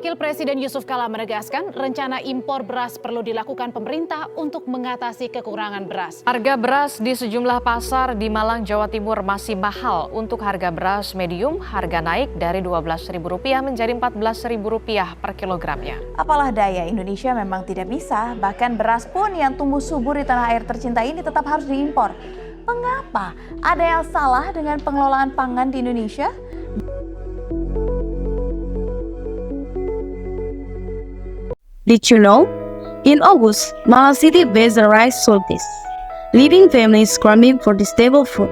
Wakil Presiden Yusuf Kala menegaskan rencana impor beras perlu dilakukan pemerintah untuk mengatasi kekurangan beras. Harga beras di sejumlah pasar di Malang, Jawa Timur masih mahal. Untuk harga beras medium, harga naik dari Rp12.000 menjadi Rp14.000 per kilogramnya. Apalah daya, Indonesia memang tidak bisa. Bahkan beras pun yang tumbuh subur di tanah air tercinta ini tetap harus diimpor. Mengapa? Ada yang salah dengan pengelolaan pangan di Indonesia? Did you know? In August, Malang City faced a rice shortage, leaving families scrambling for the stable food.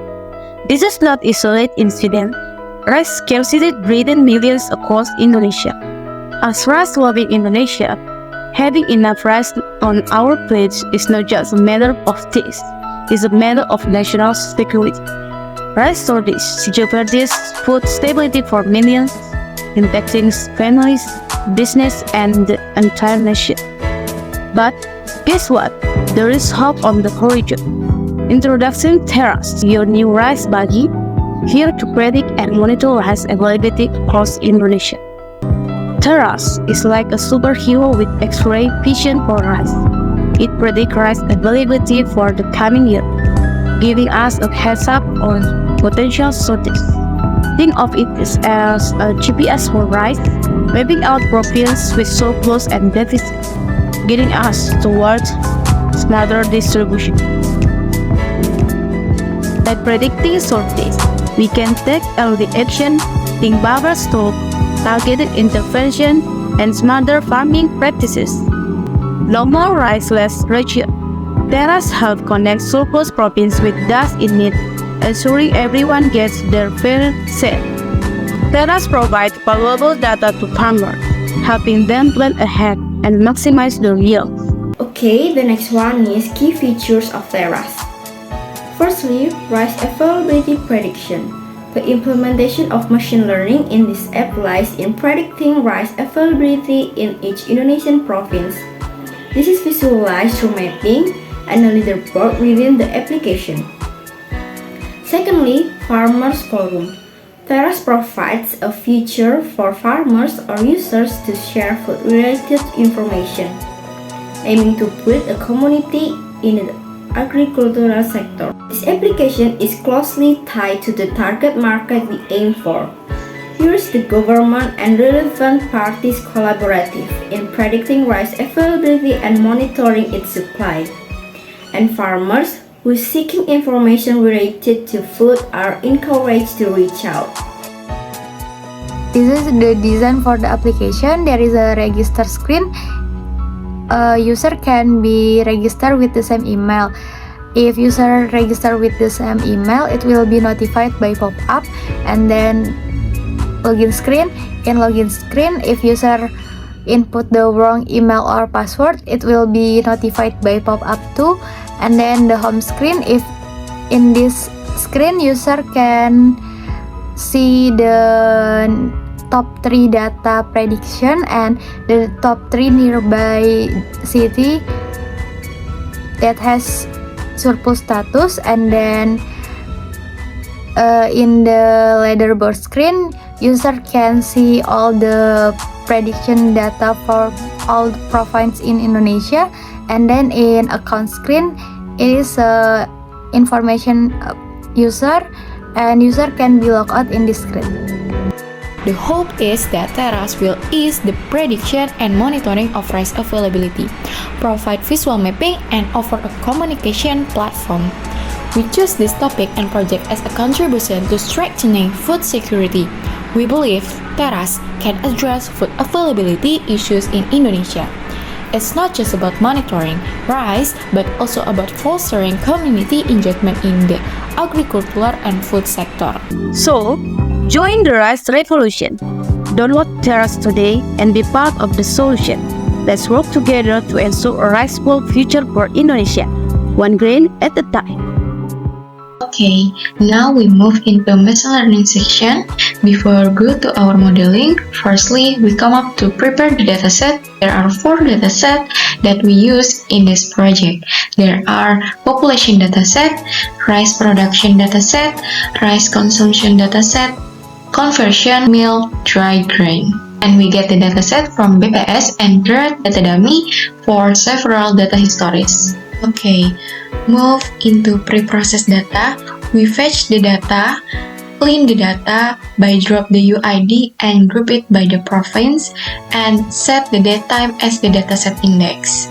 This is not an isolated incident. Rice scarcity threatened millions across Indonesia. As rice-loving Indonesia, having enough rice on our plates is not just a matter of taste, it's a matter of national security. Rice shortage jeopardizes food stability for millions, impacting families, business, and the entire nation. But guess what? There is hope on the horizon. Introducing Terras, your new rice buggy, here to predict and monitor rice availability across Indonesia. Terras is like a superhero with X-ray vision for rice. It predicts rice availability for the coming year, giving us a heads up on potential shortage. Think of it as a GPS for rice, mapping out provinces with surplus and deficit, getting us towards smarter distribution. By predicting shortage, we can take early action, think buffer stock, targeted intervention, and smarter farming practices. No more rice, less ration. Terras help connect surplus provinces with those in need, ensuring everyone gets their fair share. Terras provide valuable data to farmers, helping them plan ahead and maximize their yield. Okay, the next one is key features of Terras. Firstly, rice availability prediction. The implementation of machine learning in this app lies in predicting rice availability in each Indonesian province. This is visualized through mapping and a leaderboard within the application. Secondly, Farmers Forum. Terras provides a feature for farmers or users to share food-related information, aiming to build a community in the agricultural sector. This application is closely tied to the target market we aim for. Here is the government and relevant parties collaborative in predicting rice availability and monitoring its supply. And farmers who are seeking information related to food are encouraged to reach out. This is the design for the application. There is a register screen. A user can be registered with the same email. If user register with the same email, it will be notified by pop-up. And then login screen. In login screen, if user input the wrong email or password, it will be notified by pop-up too. And then the home screen, if in this screen user can see the top 3 data prediction and the top 3 nearby city that has surplus status. And then in the leaderboard screen, user can see all the prediction data for all the provinces in Indonesia. And then in account screen, it is information user, and user can be logged out in this screen. The hope is that Terras will ease the prediction and monitoring of rice availability, provide visual mapping, and offer a communication platform. We choose this topic and project as a contribution to strengthening food security. We believe Terras can address food availability issues in Indonesia. It's not just about monitoring rice, but also about fostering community engagement in the agricultural and food sector. So, join the rice revolution. Download Terras today and be part of the solution. Let's work together to ensure a rice-bowl future for Indonesia, one grain at a time. Okay, now we move into machine learning section. Before go to our modeling, firstly we come up to prepare the dataset. There are 4 datasets that we use in this project. There are population dataset, rice production dataset, rice consumption dataset, conversion, meal, dry grain. And we get the dataset from BPS and create data dummy for several data histories. Okay, move into pre-process data. We fetch the data, clean the data by drop the UID and group it by the province, and set the datetime as the dataset index.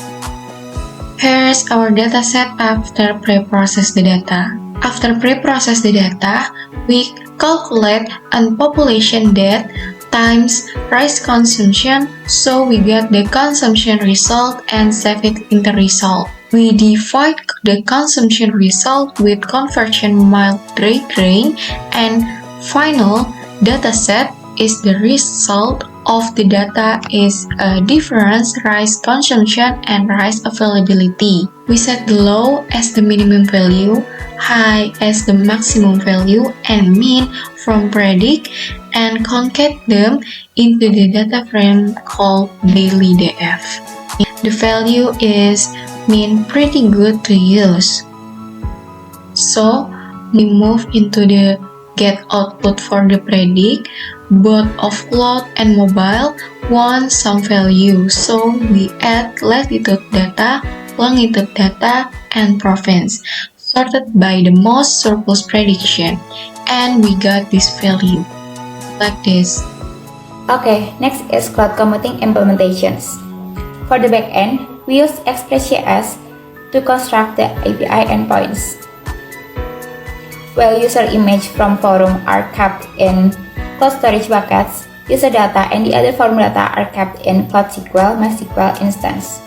Here's our dataset after pre-process the data. After pre-process the data, we calculate population death times rice consumption, so we get the consumption result and save it in the result. We divide the consumption result with conversion mild dry grain, and final dataset is the result of the data is a difference rice consumption and rice availability. We set the low as the minimum value, high as the maximum value, and mean from predict, and concat them into the data frame called daily DF. The value is mean pretty good to use. So we move into the get output for the predict. Both offload and mobile want some value, so we add latitude data, longitude data, and province, sorted by the most surplus prediction, and we got this value, like this. Okay, next is cloud computing implementations. For the backend, we use Express.js to construct the API endpoints. While user image from forum are kept in cloud storage buckets, user data and the other forum data are kept in Cloud SQL MySQL instance.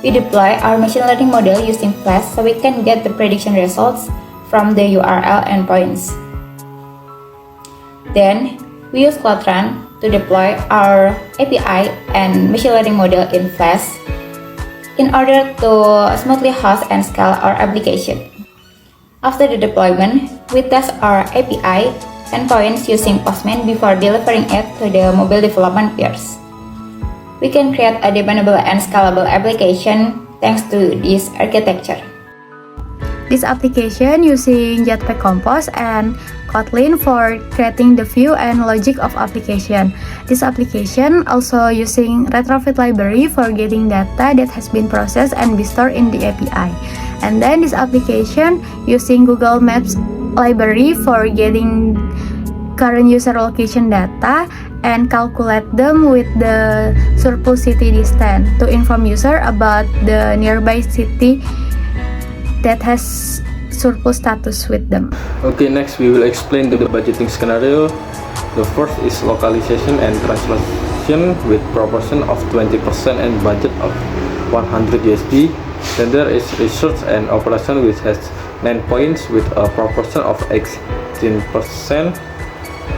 We deploy our machine learning model using Flash so we can get the prediction results from the URL endpoints. Then, we use Cloud Run to deploy our API and machine learning model in Flash in order to smoothly host and scale our application. After the deployment, we test our API endpoints using Postman before delivering it to the mobile development peers. We can create a dependable and scalable application thanks to this architecture. This application using Jetpack Compose and Kotlin for creating the view and logic of application. This application also using Retrofit library for getting data that has been processed and be stored in the API. And then this application using Google Maps library for getting current user location data and calculate them with the surplus city distance to inform user about the nearby city that has surplus status with them. Okay, next we will explain the budgeting scenario. The first is localization and translation with proportion of 20% and budget of 100 USD. Then there is research and operation which has 9 points with a proportion of 18%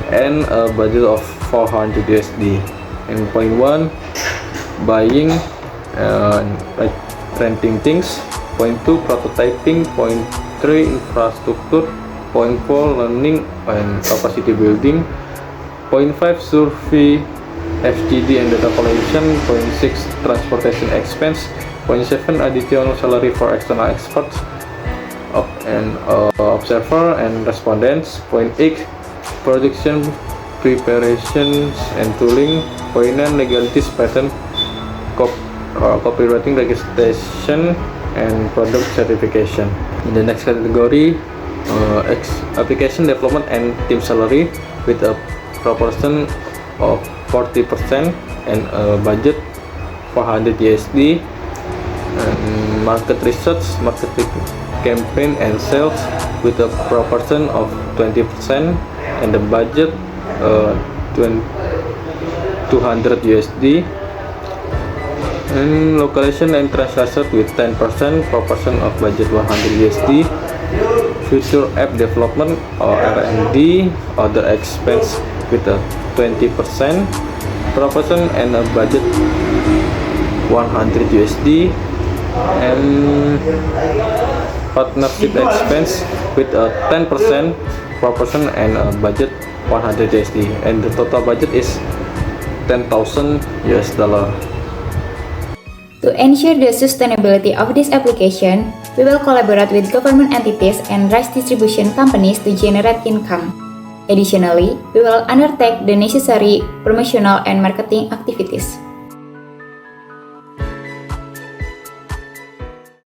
and a budget of 400 USD. And point 1, buying like renting things. Point 2, prototyping. Point 3, infrastructure. Point 4, learning and capacity building. Point 5, survey, FGD and data collection. Point 6, transportation expense. Point 7, additional salary for external experts and observer and respondents. Point 8, production preparations and tooling. Point 9, legalities, patent, copywriting, registration, and product certification. In the next category, application development and team salary with a proportion of 40% and a budget 400 USD. And market research, marketing campaign and sales with a proportion of 20% and the budget 200 USD. And localization and translation with 10% proportion of budget 100 USD. Future app development or R&D other expense with a 20% proportion and a budget 100 USD. And partnership expense with a 10% proportion and a budget 100 USD, and the total budget is $10,000 US. To ensure the sustainability of this application, we will collaborate with government entities and rice distribution companies to generate income. Additionally, we will undertake the necessary promotional and marketing activities.